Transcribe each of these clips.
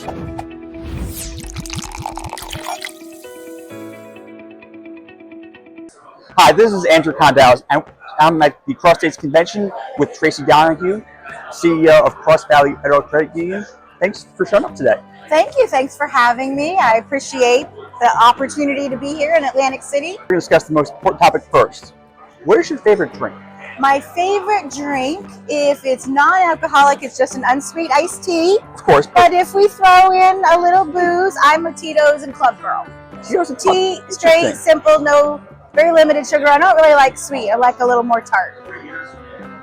Hi, this is Andrew Condalis, and I'm at the Cross States Convention with Tracy Donahue, CEO of Cross Valley Federal Credit Union. Thanks for showing up today. Thank you. Thanks for having me. I appreciate the opportunity to be here in Atlantic City. We're going to discuss the most important topic first. What is your favorite drink? My favorite drink, if it's non-alcoholic, it's just an unsweet iced tea. Of course. But if we throw in a little booze, I'm a Tito's and Club girl. Tito's and Club. Tea, straight, simple, no, very limited sugar. I don't really like sweet. I like a little more tart.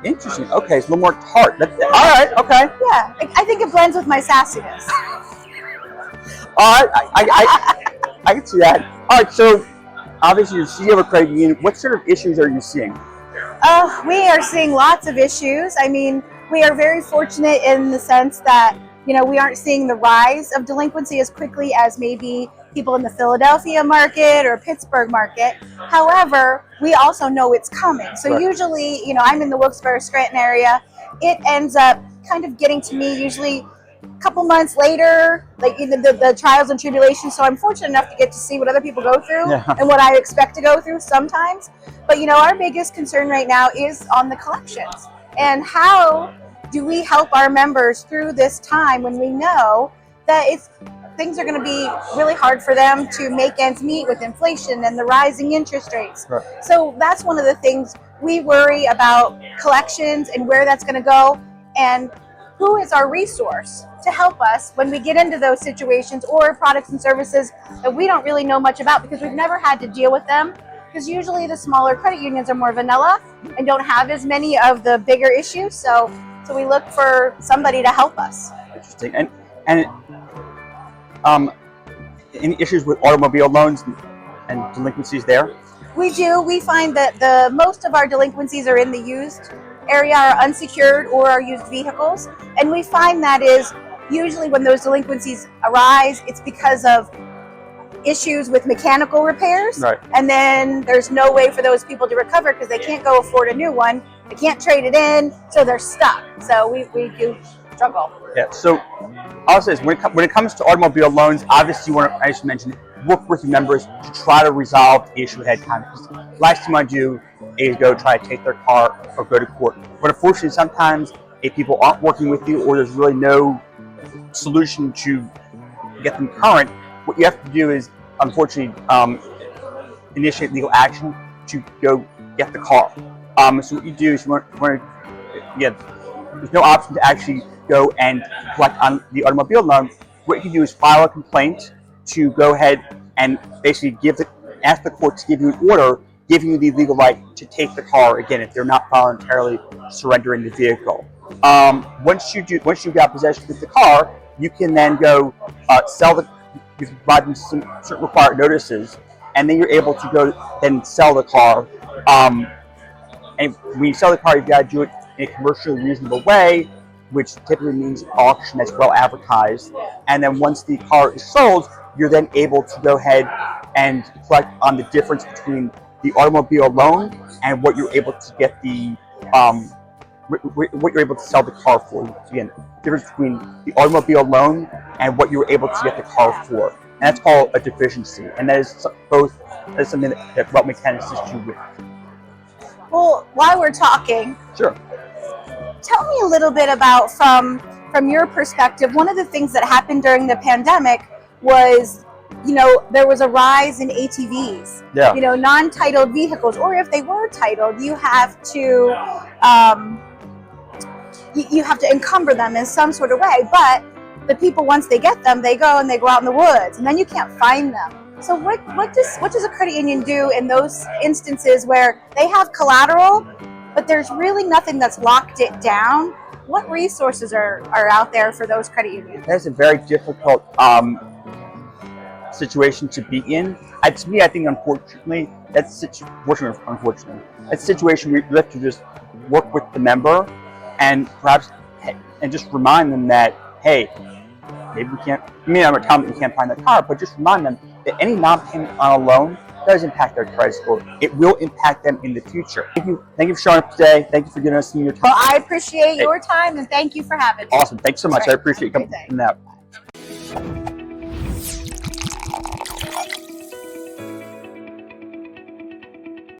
Interesting. Okay, it's a little more tart. All right. Okay. Yeah, I think it blends with my sassiness. All right. I can see that. All right. So, obviously, you're CEO of a credit union. What sort of issues are you seeing? We are seeing lots of issues. I mean, we are very fortunate in the sense that, we aren't seeing the rise of delinquency as quickly as maybe people in the Philadelphia market or Pittsburgh market. However, we also know it's coming. So Right. Usually, I'm in the Wilkes-Barre, Scranton area. It ends up kind of getting to me usually a couple months later, like the trials and tribulations. So I'm fortunate enough to get to see what other people go through and what I expect to go through sometimes. But our biggest concern right now is on the collections. And how do we help our members through this time when we know that things are going to be really hard for them to make ends meet with inflation and the rising interest rates. Right. So that's one of the things we worry about, collections and where that's going to go, and who is our resource to help us when we get into those situations, or products and services that we don't really know much about because we've never had to deal with them. Because usually the smaller credit unions are more vanilla and don't have as many of the bigger issues. So we look for somebody to help us. Interesting. And any issues with automobile loans and delinquencies there? We do. We find that the most of our delinquencies are in the used area, are unsecured or are used vehicles. And we find that is usually when those delinquencies arise, it's because of issues with mechanical repairs. Right. And then there's no way for those people to recover because they can't go afford a new one. They can't trade it in, so they're stuck. So we do struggle. Yeah. So also, when it comes to automobile loans, obviously you want to, I just mentioned, work with your members to try to resolve the issue ahead of time. Because last thing I do is go try to take their car or go to court. But unfortunately, sometimes if people aren't working with you or there's really no solution to get them current, what you have to do is, unfortunately, initiate legal action to go get the car. So what you do is there's no option to actually go and collect on the automobile loan. What you can do is file a complaint to go ahead and basically ask the court to give you an order giving you the legal right to take the car again if they're not voluntarily surrendering the vehicle. Once you got possession of the car, you can then go you can provide them some certain required notices, and then you're able to go and sell the car. And when you sell the car, you've got to do it in a commercially reasonable way, which typically means an auction that's well advertised. And then once the car is sold, you're then able to go ahead and collect on the difference between the automobile loan and what you're able to get what you're able to sell the car for. Again, the difference between the automobile loan and what you were able to get the car for. And that's called a deficiency. And that is something that Wealth can assist you with. Well, while we're talking, sure. Tell me a little bit about, from your perspective, one of the things that happened during the pandemic was, there was a rise in ATVs, non-titled vehicles, or if they were titled, you have to encumber them in some sort of way. But the people, once they get them, they go out in the woods, and then you can't find them. So what does a credit union do in those instances where they have collateral, but there's really nothing that's locked it down? What resources are out there for those credit unions? That's a very difficult situation to be in. To me, I think unfortunately, that's a situation where you have to just work with the member and perhaps just remind them that, hey, maybe we can't. I mean, I'm not telling them you can't find the car, but just remind them that any non-payment on a loan does impact their credit score. It will impact them in the future. Thank you for showing up today. Thank you for giving us some of your time. Well, I appreciate your time, and thank you for having me. Awesome. Thanks so much. Right. I appreciate you coming out.